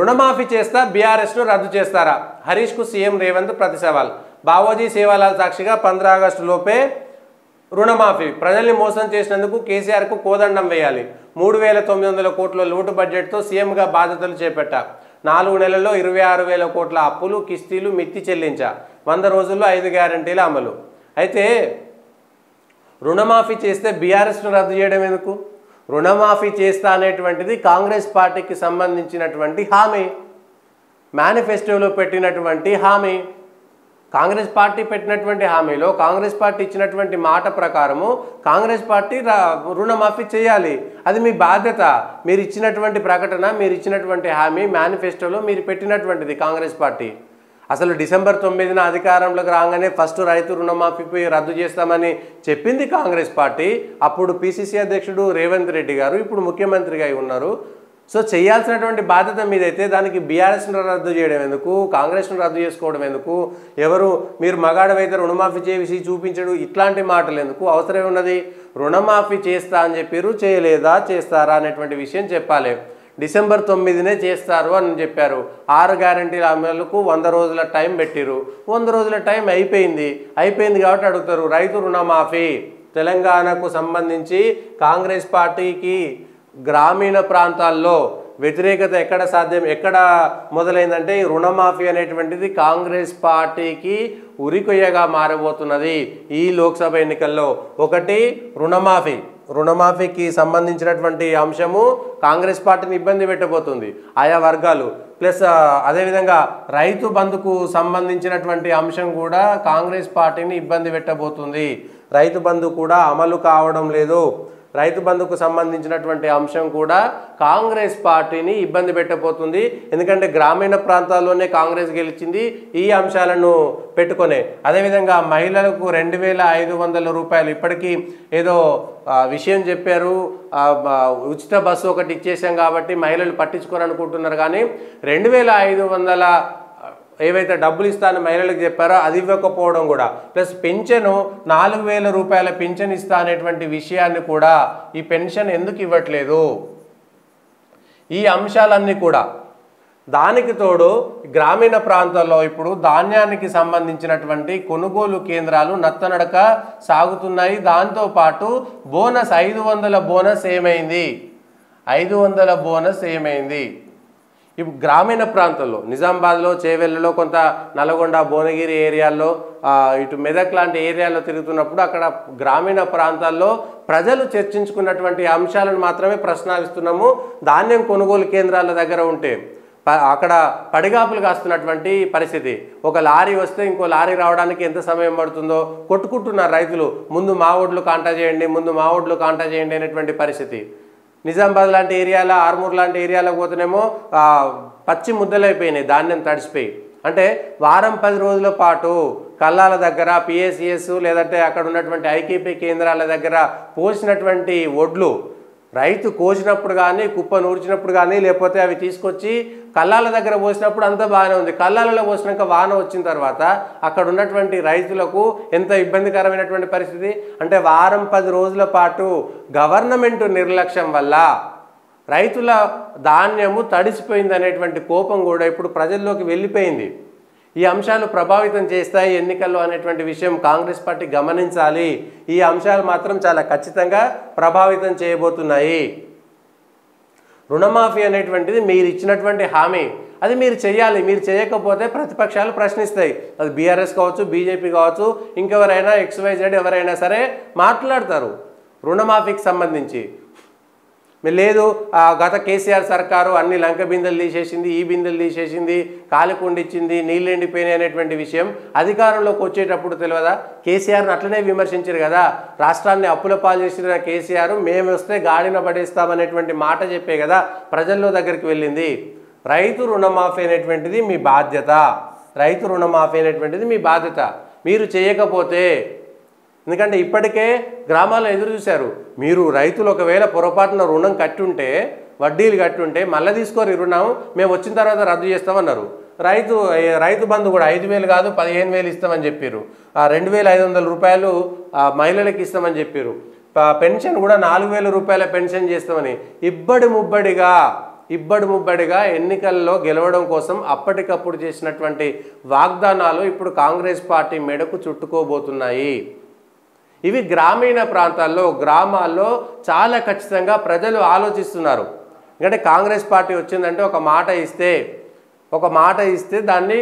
రుణమాఫీ చేస్తా బీఆర్ఎస్ ను రద్దు చేస్తారా? హరీష్ కు సీఎం రేవంత్ ప్రతి సవాల్. బావోజీ సేవాలాల్ సాక్షిగా 15 ఆగస్టు లోపే రుణమాఫీ. ప్రజల్ని మోసం చేసినందుకు కేసీఆర్ కు కోదండం వేయాలి. 3900 కోట్ల లోటు బడ్జెట్ తో సీఎం గా బాధ్యతలు చేపట్టా. 4 నెలల్లో 26,000 కోట్ల అప్పులు కిస్తీలు మిత్తి చెల్లించా. 100 రోజుల్లో 5 గ్యారెంటీల అమలు. అయితే రుణమాఫీ చేస్తే బీఆర్ఎస్ ను రద్దు చేయడం ఎందుకు? రుణమాఫీ చేస్తా అనేటువంటిది కాంగ్రెస్ పార్టీకి సంబంధించినటువంటి హామీ, మేనిఫెస్టోలో పెట్టినటువంటి హామీ. కాంగ్రెస్ పార్టీ పెట్టినటువంటి హామీలో కాంగ్రెస్ పార్టీ ఇచ్చినటువంటి మాట ప్రకారము కాంగ్రెస్ పార్టీ రుణమాఫీ చేయాలి. అది మీ బాధ్యత. మీరు ఇచ్చినటువంటి ప్రకటన, మీరు ఇచ్చినటువంటి హామీ మేనిఫెస్టోలో మీరు పెట్టినటువంటిది కాంగ్రెస్ పార్టీ. అసలు డిసెంబర్ 9న అధికారంలోకి రాగానే ఫస్ట్ రైతు రుణమాఫీపై రద్దు చేస్తామని చెప్పింది కాంగ్రెస్ పార్టీ. అప్పుడు పిసిసి అధ్యక్షుడు రేవంత్ రెడ్డి గారు, ఇప్పుడు ముఖ్యమంత్రిగా ఉన్నారు. సో చేయాల్సినటువంటి బాధ్యత మీదైతే దానికి బీఆర్ఎస్ను రద్దు చేయడం ఎందుకు, కాంగ్రెస్ను రద్దు చేసుకోవడం ఎందుకు, ఎవరు మీరు మగాడవైతే రుణమాఫీ చేసి చూపించడు, ఇట్లాంటి మాటలు ఎందుకు అవసరం ఉన్నది? రుణమాఫీ చేస్తా అని చెప్పారు, చేయలేదా, చేస్తారా అనేటువంటి విషయం చెప్పాలి. డిసెంబర్ 9నే చేస్తారు అని చెప్పారు. 6 గ్యారెంటీల అమలుకు 100 రోజుల టైం పెట్టిరు. 100 రోజుల టైం అయిపోయింది కాబట్టి అడుగుతారు రైతు రుణమాఫీ. తెలంగాణకు సంబంధించి కాంగ్రెస్ పార్టీకి గ్రామీణ ప్రాంతాల్లో వ్యతిరేకత ఎక్కడ మొదలైందంటే ఈ రుణమాఫీ అనేటువంటిది కాంగ్రెస్ పార్టీకి ఉరికొయ్యగా మారబోతున్నది ఈ లోక్సభ ఎన్నికల్లో. ఒకటి రుణమాఫీకి సంబంధించినటువంటి అంశము కాంగ్రెస్ పార్టీని ఇబ్బంది పెట్టబోతుంది ఆయా వర్గాలు. ప్లస్ అదేవిధంగా రైతు బంధుకు సంబంధించినటువంటి అంశం కూడా కాంగ్రెస్ పార్టీని ఇబ్బంది పెట్టబోతుంది. రైతు బంధు కూడా అమలు కావడం లేదు. రైతు బంధుకు సంబంధించినటువంటి అంశం కూడా కాంగ్రెస్ పార్టీని ఇబ్బంది పెట్టబోతుంది. ఎందుకంటే గ్రామీణ ప్రాంతాల్లోనే కాంగ్రెస్ గెలిచింది ఈ అంశాలను పెట్టుకునే. అదేవిధంగా మహిళలకు 2500 రూపాయలు ఇప్పటికీ ఏదో విషయం చెప్పారు, ఉచిత బస్సు ఒకటి ఇచ్చేసాం కాబట్టి మహిళలు పట్టించుకోరనుకుంటున్నారు. కానీ 2500 ఏవైతే డబ్బులు ఇస్తానని మహిళలకు చెప్పారో అది ఇవ్వకపోవడం కూడా, ప్లస్ పెన్షను 4000 రూపాయల పెన్షన్ ఇస్తా అనేటువంటి విషయాన్ని కూడా, ఈ పెన్షన్ ఎందుకు ఇవ్వట్లేదు, ఈ అంశాలన్నీ కూడా. దానికి తోడు గ్రామీణ ప్రాంతాల్లో ఇప్పుడు ధాన్యానికి సంబంధించినటువంటి కొనుగోలు కేంద్రాలు నత్తనడక సాగుతున్నాయి. దాంతోపాటు బోనస్ 500 బోనస్ ఏమైంది? 500 బోనస్ ఏమైంది? ఇప్పుడు గ్రామీణ ప్రాంతాల్లో నిజామాబాద్లో, చేవెళ్ళలో, కొంత నల్గొండ, భువనగిరి ఏరియాల్లో, ఇటు మెదక్ లాంటి ఏరియాల్లో తిరుగుతున్నప్పుడు అక్కడ గ్రామీణ ప్రాంతాల్లో ప్రజలు చర్చించుకున్నటువంటి అంశాలను మాత్రమే ప్రశ్నిస్తున్నాము. ధాన్యం కొనుగోలు కేంద్రాల దగ్గర ఉంటే అక్కడ పడిగాపులు కాస్తున్నటువంటి పరిస్థితి. ఒక లారీ వస్తే ఇంకో లారీ రావడానికి ఎంత సమయం పడుతుందో కొట్టుకుంటున్నారు రైతులు. ముందు మా ఓడ్లు కాంటా చేయండి అనేటువంటి పరిస్థితి. నిజామాబాద్ లాంటి ఏరియాలో, ఆర్మూర్ లాంటి ఏరియాలకు పోతేనేమో పచ్చి ముద్దలైపోయినాయి, ధాన్యం తడిసిపోయి. అంటే వారం 10 రోజుల పాటు కల్లాల దగ్గర, పిఎస్సిఎస్ లేదంటే అక్కడ ఉన్నటువంటి ఐకేపీ కేంద్రాల దగ్గర పోసినటువంటి ఒడ్లు రైతు కోసినప్పుడు కానీ, కుప్ప నూర్చినప్పుడు కానీ, లేకపోతే అవి తీసుకొచ్చి కల్లాల దగ్గర పోసినప్పుడు అంతా బాగానే ఉంది. కల్లాలలో పోసినాక వాన వచ్చిన తర్వాత అక్కడ ఉన్నటువంటి రైతులకు ఎంత ఇబ్బందికరమైనటువంటి పరిస్థితి. అంటే వారం 10 రోజుల పాటు గవర్నమెంట్ నిర్లక్ష్యం వల్ల రైతుల ధాన్యము తడిసిపోయింది అనేటువంటి కోపం కూడా ఇప్పుడు ప్రజల్లోకి వెళ్ళిపోయింది. ఈ అంశాలు ప్రభావితం చేస్తాయి ఎన్నికల్లో అనేటువంటి విషయం కాంగ్రెస్ పార్టీ గమనించాలి. ఈ అంశాలు మాత్రం చాలా ఖచ్చితంగా ప్రభావితం చేయబోతున్నాయి. రుణమాఫీ అనేటువంటిది మీరు ఇచ్చినటువంటి హామీ, అది మీరు చేయాలి. మీరు చేయకపోతే ప్రతిపక్షాలు ప్రశ్నిస్తాయి. అది బీఆర్ఎస్ కావచ్చు, బీజేపీ కావచ్చు, ఇంకెవరైనా XYZ ఎవరైనా సరే మాట్లాడతారు రుణమాఫీకి సంబంధించి. లేదు గత కేసీఆర్ సర్కారు అన్ని లంక బిందెలు తీసేసింది, ఈ బిందెలు తీసేసింది, కాలికుండిచ్చింది, నీళ్ళు ఎండిపోయినాయి అనేటువంటి విషయం అధికారంలోకి వచ్చేటప్పుడు తెలియదా? కేసీఆర్ని అట్లనే విమర్శించారు కదా. రాష్ట్రాన్ని అప్పుల పాలు చేసిన కేసీఆర్ మేము వస్తే గాడిన పడేస్తామనేటువంటి మాట చెప్పే కదా ప్రజల్లో దగ్గరికి వెళ్ళింది. రైతు రుణమాఫీ అనేటువంటిది మీ బాధ్యత. మీరు చేయకపోతే, ఎందుకంటే ఇప్పటికే గ్రామాల్లో ఎదురు చూశారు. మీరు రైతులు ఒకవేళ పొరపాటున రుణం కట్టుంటే, వడ్డీలు కట్టుంటే మళ్ళీ తీసుకోరు రుణం, మేము వచ్చిన తర్వాత రద్దు చేస్తామన్నారు. రైతు బంధు కూడా 5,000 కాదు 15,000 ఇస్తామని చెప్పారు. 2,500 రూపాయలు మహిళలకు ఇస్తామని చెప్పారు. పెన్షన్ కూడా 4,000 రూపాయల పెన్షన్ చేస్తామని ఇబ్బడి ముబ్బడిగా ఇబ్బడి ముబ్బడిగా ఎన్నికల్లో గెలవడం కోసం అప్పటికప్పుడు చేసినటువంటి వాగ్దానాలు ఇప్పుడు కాంగ్రెస్ పార్టీ మెడకు చుట్టుకోబోతున్నాయి. ఇవి గ్రామీణ ప్రాంతాల్లో గ్రామాల్లో చాలా ఖచ్చితంగా ప్రజలు ఆలోచిస్తున్నారు. ఎందుకంటే కాంగ్రెస్ పార్టీ వచ్చిందంటే ఒక మాట ఇస్తే దాన్ని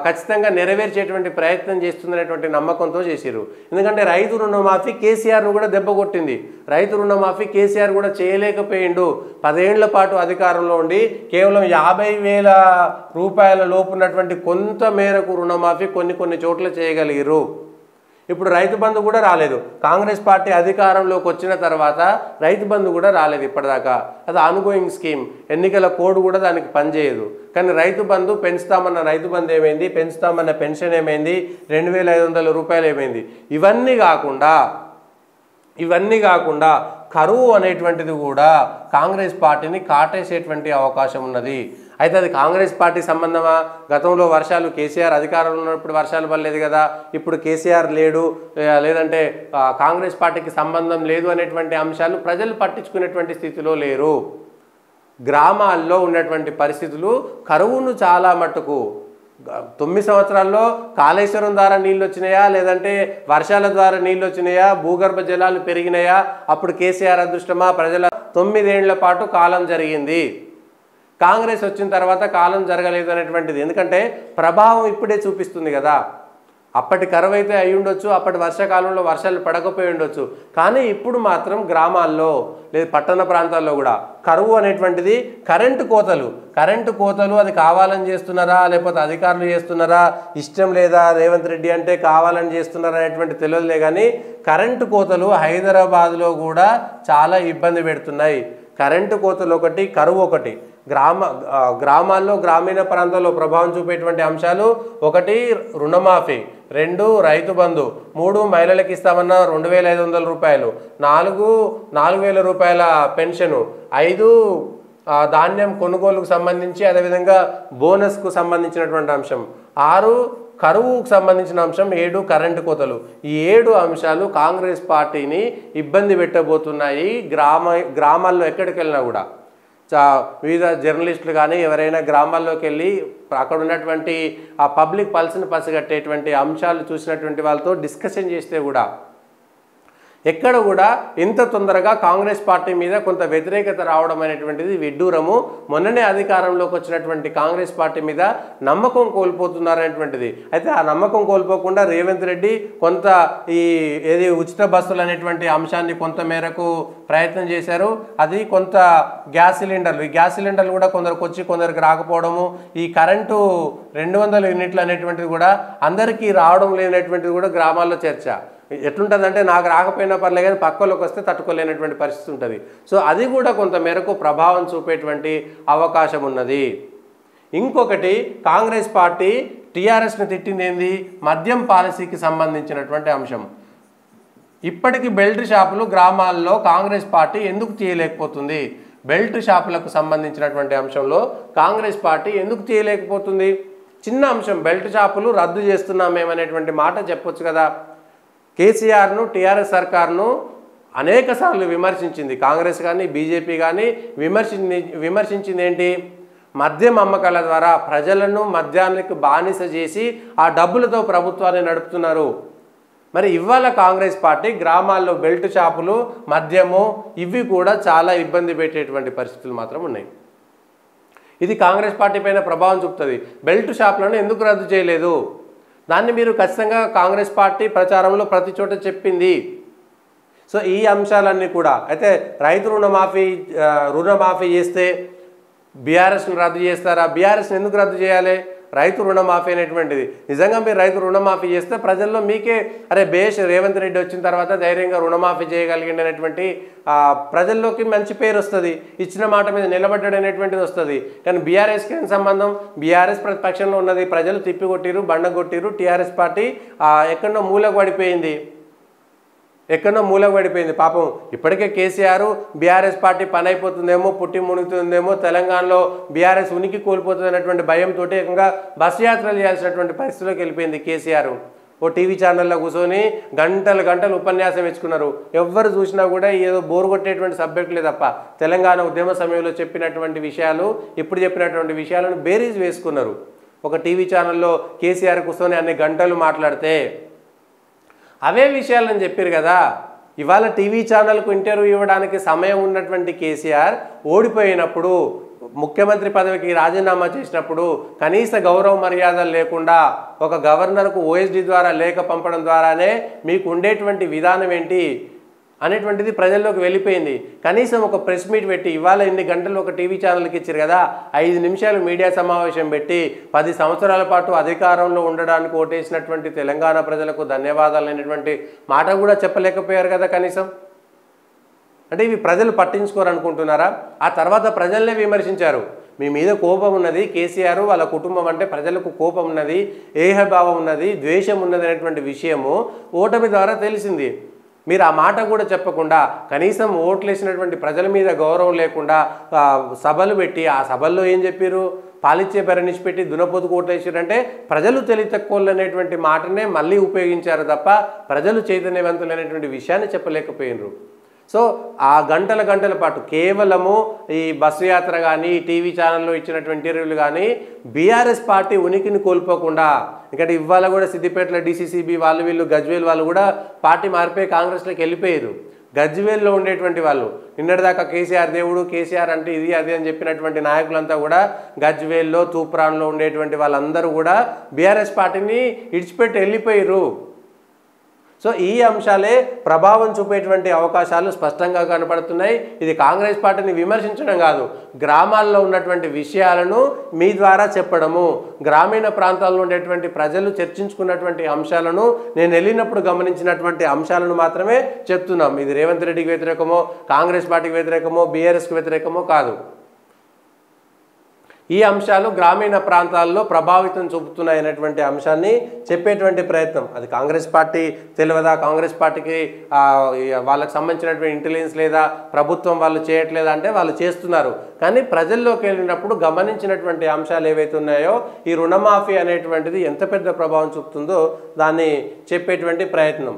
ఖచ్చితంగా నెరవేర్చేటువంటి ప్రయత్నం చేస్తుందనేటువంటి నమ్మకంతో చేసిరు. ఎందుకంటే రైతు రుణమాఫీ కేసీఆర్ను కూడా దెబ్బ కొట్టింది. రైతు రుణమాఫీ కేసీఆర్ కూడా చేయలేకపోయిండు. 10 ఏళ్ల పాటు అధికారంలో ఉండి కేవలం 50,000 రూపాయల లోపు ఉన్నటువంటి కొంత మేరకు రుణమాఫీ కొన్ని చోట్ల చేయగలిగారు. ఇప్పుడు రైతు బంధు కూడా రాలేదు. కాంగ్రెస్ పార్టీ అధికారంలోకి వచ్చిన తర్వాత రైతు బంధు కూడా రాలేదు ఇప్పటిదాకా. అది ఆన్గోయింగ్ స్కీమ్. ఎన్నికల కోడ్ కూడా దానికి పనిచేయదు. కానీ రైతు బంధు పెంచుతామన్న రైతు బంధు ఏమైంది, పెంచుతామన్న పెన్షన్ ఏమైంది, 2,500 రూపాయలు ఏమైంది. ఇవన్నీ కాకుండా కరువు అనేటువంటిది కూడా కాంగ్రెస్ పార్టీని కాటేసేటువంటి అవకాశం ఉన్నది. అయితే అది కాంగ్రెస్ పార్టీ సంబంధమా? గతంలో వర్షాలు కేసీఆర్ అధికారంలో ఉన్నప్పుడు వర్షాలు పడలేదు కదా, ఇప్పుడు కేసీఆర్ లేడు, లేదంటే కాంగ్రెస్ పార్టీకి సంబంధం లేదు అనేటువంటి అంశాలు ప్రజలు పట్టించుకునేటువంటి స్థితిలో లేరు. గ్రామాల్లో ఉన్నటువంటి పరిస్థితులు కరువును చాలా మట్టుకు 9 సంవత్సరాల్లో కాళేశ్వరం ద్వారా నీళ్ళు వచ్చినాయా, లేదంటే వర్షాల ద్వారా నీళ్ళు వచ్చినాయా, భూగర్భ జలాలు పెరిగినాయా, అప్పుడు కేసీఆర్ అదృష్టమా? ప్రజల 9 ఏళ్ల పాటు కాలం జరిగింది. కాంగ్రెస్ వచ్చిన తర్వాత కాలం జరగలేదు అనేటువంటిది. ఎందుకంటే ప్రభావం ఇప్పుడే చూపిస్తుంది కదా. అప్పటి కరువు అయితే అయి ఉండొచ్చు, అప్పటి వర్షాకాలంలో వర్షాలు పడకపోయి ఉండొచ్చు. కానీ ఇప్పుడు మాత్రం గ్రామాల్లో లేదా పట్టణ ప్రాంతాల్లో కూడా కరువు అనేటువంటిది, కరెంటు కోతలు అది కావాలని చేస్తున్నారా, లేకపోతే అధికారులు చేస్తున్నారా, ఇష్టం లేదా రేవంత్ రెడ్డి అంటే కావాలని చేస్తున్నారా అనేటువంటి తెలియదులే. కానీ కరెంటు కోతలు హైదరాబాద్లో కూడా చాలా ఇబ్బంది పెడుతున్నాయి. కరెంటు కోతలు ఒకటి, కరువు ఒకటి. గ్రామాల్లో గ్రామీణ ప్రాంతాల్లో ప్రభావం చూపేటువంటి అంశాలు: 1 రుణమాఫీ, 2 రైతు బంధు, 3 మహిళలకు ఇస్తామన్న 2,500 రూపాయలు, 4,000 రూపాయల పెన్షను, 5 ధాన్యం కొనుగోలుకు సంబంధించి అదేవిధంగా బోనస్కు సంబంధించినటువంటి అంశం, 6 కరువుకు సంబంధించిన అంశం, 7 కరెంటు కోతలు. ఈ 7 అంశాలు కాంగ్రెస్ పార్టీని ఇబ్బంది పెట్టబోతున్నాయి. గ్రామాల్లో ఎక్కడికి వెళ్ళినా కూడా వివిధ జర్నలిస్టులు కానీ ఎవరైనా గ్రామాల్లోకి వెళ్ళి అక్కడ ఉన్నటువంటి ఆ పబ్లిక్ పల్స్ని పసిగట్టేటువంటి అంశాలు చూసినటువంటి వాళ్ళతో డిస్కషన్ చేస్తే కూడా ఎక్కడ కూడా ఇంత తొందరగా కాంగ్రెస్ పార్టీ మీద కొంత వ్యతిరేకత రావడం అనేటువంటిది విడ్డూరము. మొన్ననే అధికారంలోకి వచ్చినటువంటి కాంగ్రెస్ పార్టీ మీద నమ్మకం కోల్పోతున్నారనేటువంటిది. అయితే ఆ నమ్మకం కోల్పోకుండా రేవంత్ రెడ్డి కొంత ఏది ఉచిత బస్సులు అనేటువంటి అంశాన్ని కొంత మేరకు ప్రయత్నం చేశారు. అది కొంత గ్యాస్ సిలిండర్లు కూడా కొందరికి వచ్చి కొందరికి రాకపోవడము, ఈ కరెంటు 200 యూనిట్లు అనేటువంటిది కూడా అందరికీ రావడం లేనటువంటిది కూడా గ్రామాల్లో చర్చ. ఎట్లుంటుందంటే నాకు రాకపోయినా పర్లే కానీ పక్కలోకి వస్తే తట్టుకోలేనటువంటి పరిస్థితి ఉంటుంది. సో అది కూడా కొంత మేరకు ప్రభావం చూపేటువంటి అవకాశం ఉన్నది. ఇంకొకటి, కాంగ్రెస్ పార్టీ టీఆర్ఎస్ని తిట్టింది ఏంది? మద్యం పాలసీకి సంబంధించినటువంటి అంశం. ఇప్పటికీ బెల్ట్ షాపులు గ్రామాల్లో కాంగ్రెస్ పార్టీ ఎందుకు చేయలేకపోతుంది? బెల్ట్ షాపులకు సంబంధించినటువంటి అంశంలో కాంగ్రెస్ పార్టీ ఎందుకు చేయలేకపోతుంది? చిన్న అంశం, బెల్ట్ షాపులు రద్దు చేస్తున్నామేమనేటువంటి మాట చెప్పొచ్చు కదా. కేసీఆర్ను, టీఆర్ఎస్ సర్కార్ను అనేకసార్లు విమర్శించింది కాంగ్రెస్ కానీ బీజేపీ కానీ. విమర్శించింది ఏంటి? మద్యం అమ్మకాల ద్వారా ప్రజలను మద్యానికి బానిస చేసి ఆ డబ్బులతో ప్రభుత్వాన్ని నడుపుతున్నారు. మరి ఇవాళ కాంగ్రెస్ పార్టీ గ్రామాల్లో బెల్ట్ షాపులు, మద్యము ఇవి కూడా చాలా ఇబ్బంది పెట్టేటువంటి పరిస్థితులు మాత్రం ఉన్నాయి. ఇది కాంగ్రెస్ పార్టీ పైన ప్రభావం చూపుతుంది. బెల్ట్ షాపులను ఎందుకు రద్దు చేయలేదు? దాన్ని మీరు ఖచ్చితంగా కాంగ్రెస్ పార్టీ ప్రచారంలో ప్రతి చోట చెప్పింది. సో ఈ అంశాలన్నీ కూడా. అయితే రైతు రుణమాఫీ చేస్తే బీఆర్ఎస్ను రద్దు చేస్తారా? బీఆర్ఎస్ని ఎందుకు రద్దు చేయాలి? రైతు రుణమాఫీ అనేటువంటిది నిజంగా మీరు రైతు రుణమాఫీ చేస్తే ప్రజల్లో మీకే రేవంత్ రెడ్డి వచ్చిన తర్వాత ధైర్యంగా రుణమాఫీ చేయగలిగింది అనేటువంటి ప్రజల్లోకి మంచి పేరు వస్తుంది, ఇచ్చిన మాట మీద నిలబడ్డాడు అనేటువంటిది వస్తుంది. కానీ బీఆర్ఎస్కి ఏం సంబంధం? బీఆర్ఎస్ ప్రతిపక్షంలో ఉన్నది, ప్రజలు తిప్పికొట్టిరు, బండగొట్టిరు, టీఆర్ఎస్ పార్టీ ఎక్కడో మూలకు పడిపోయింది. పాపం ఇప్పటికే కేసీఆర్ బీఆర్ఎస్ పార్టీ పని అయిపోతుందేమో, పుట్టి మునుగుతుందేమో, తెలంగాణలో బీఆర్ఎస్ ఉనికి కోల్పోతుంది అనేటువంటి భయంతో ఏకంగా బస్సు యాత్రలు చేయాల్సినటువంటి పరిస్థితిలోకి వెళ్ళిపోయింది కేసీఆర్. ఓ టీవీ ఛానల్లో కూర్చొని గంటలు గంటలు ఉపన్యాసం ఇచ్చుకున్నారు. ఎవ్వరు చూసినా కూడా ఏదో బోరు కొట్టేటువంటి సబ్జెక్టులే తప్ప తెలంగాణ ఉద్యమ సమయంలో చెప్పినటువంటి విషయాలు, ఇప్పుడు చెప్పినటువంటి విషయాలను బేరీజ్ వేసుకున్నారు. ఒక టీవీ ఛానల్లో కేసీఆర్ కూర్చొని అన్ని గంటలు మాట్లాడితే అవే విషయాలని చెప్పారు కదా. ఇవాళ టీవీ ఛానల్కు ఇంటర్వ్యూ ఇవ్వడానికి సమయం ఉన్నటువంటి కేసీఆర్ ఓడిపోయినప్పుడు, ముఖ్యమంత్రి పదవికి రాజీనామా చేసినప్పుడు కనీస గౌరవ మర్యాదలు లేకుండా ఒక గవర్నర్కు ఓఎస్డీ ద్వారా లేఖ పంపడం ద్వారానే మీకు ఉండేటువంటి విధానం ఏంటి అనేటువంటిది ప్రజల్లోకి వెళ్ళిపోయింది. కనీసం ఒక ప్రెస్ మీట్ పెట్టి ఇవాళ ఇన్ని గంటలు ఒక టీవీ ఛానల్కి ఇచ్చారు కదా, 5 నిమిషాలు మీడియా సమావేశం పెట్టి 10 సంవత్సరాల పాటు అధికారంలో ఉండడానికి ఓటేసినటువంటి తెలంగాణ ప్రజలకు ధన్యవాదాలు అనేటువంటి మాట కూడా చెప్పలేకపోయారు కదా కనీసం. అంటే ఇవి ప్రజలు పట్టించుకోరనుకుంటున్నారా? ఆ తర్వాత ప్రజల్నే విమర్శించారు. మీ మీద కోపం ఉన్నది, కేసీఆర్ వాళ్ళ కుటుంబం అంటే ప్రజలకు కోపం ఉన్నది, ఏహభావం ఉన్నది, ద్వేషం ఉన్నది అనేటువంటి విషయము ఓటమి ద్వారా తెలిసింది. మీరు ఆ మాట కూడా చెప్పకుండా కనీసం ఓట్లు వేసినటువంటి ప్రజల మీద గౌరవం లేకుండా సభలు పెట్టి ఆ సభల్లో ఏం చెప్పారు? పాలిచ్చే పరిణిషి పెట్టి దునపోతుకు ఓట్లు వేసారంటే ప్రజలు తెలివి తక్కువలు అనేటువంటి మాటనే మళ్ళీ ఉపయోగించారు తప్ప ప్రజలు చైతన్యవంతులు అనేటువంటి విషయాన్ని చెప్పలేకపోయినరు. సో ఆ గంటల పాటు కేవలము ఈ బస్సు యాత్ర కానీ టీవీ ఛానల్లో ఇచ్చినటువంటి ఇంటర్వ్యూలు కానీ బీఆర్ఎస్ పార్టీ ఉనికిని కోల్పోకుండా, ఎందుకంటే ఇవాళ కూడా సిద్దిపేటలో డీసీసీబీ వాళ్ళు వీళ్ళు గజ్వేల్ వాళ్ళు కూడా పార్టీ మారిపోయి కాంగ్రెస్లోకి వెళ్ళిపోయారు. గజ్వేల్లో ఉండేటువంటి వాళ్ళు నిన్నటిదాకా కేసీఆర్ దేవుడు, కేసీఆర్ అంటే ఇది అది అని చెప్పినటువంటి నాయకులంతా కూడా గజ్వేల్లో తూప్రాన్లో ఉండేటువంటి వాళ్ళందరూ కూడా బీఆర్ఎస్ పార్టీని ఇడిచిపెట్టి వెళ్ళిపోయారు. సో ఈ అంశాలే ప్రభావం చూపేటువంటి అవకాశాలు స్పష్టంగా కనపడుతున్నాయి. ఇది కాంగ్రెస్ పార్టీని విమర్శించడం కాదు, గ్రామాల్లో ఉన్నటువంటి విషయాలను మీ ద్వారా చెప్పడము, గ్రామీణ ప్రాంతాల్లో ఉండేటువంటి ప్రజలు చర్చించుకున్నటువంటి అంశాలను నేను వెళ్ళినప్పుడు గమనించినటువంటి అంశాలను మాత్రమే చెప్తున్నాం. ఇది రేవంత్ రెడ్డికి వ్యతిరేకమో, కాంగ్రెస్ పార్టీకి వ్యతిరేకమో, బీఆర్ఎస్కి వ్యతిరేకమో కాదు. ఈ అంశాలు గ్రామీణ ప్రాంతాల్లో ప్రభావితం చూపుతున్నాయనేటువంటి అంశాన్ని చెప్పేటువంటి ప్రయత్నం. అది కాంగ్రెస్ పార్టీ తెలియదా, కాంగ్రెస్ పార్టీకి వాళ్ళకి సంబంధించినటువంటి ఇంటెలిజెన్స్ లేదా, ప్రభుత్వం వాళ్ళు చేయట్లేదా అంటే వాళ్ళు చేస్తున్నారు. కానీ ప్రజల్లోకి వెళ్ళినప్పుడు గమనించినటువంటి అంశాలు ఏవైతే ఉన్నాయో ఈ రుణమాఫీ అనేటువంటిది ఎంత పెద్ద ప్రభావం చూపుతుందో దాన్ని చెప్పేటువంటి ప్రయత్నం.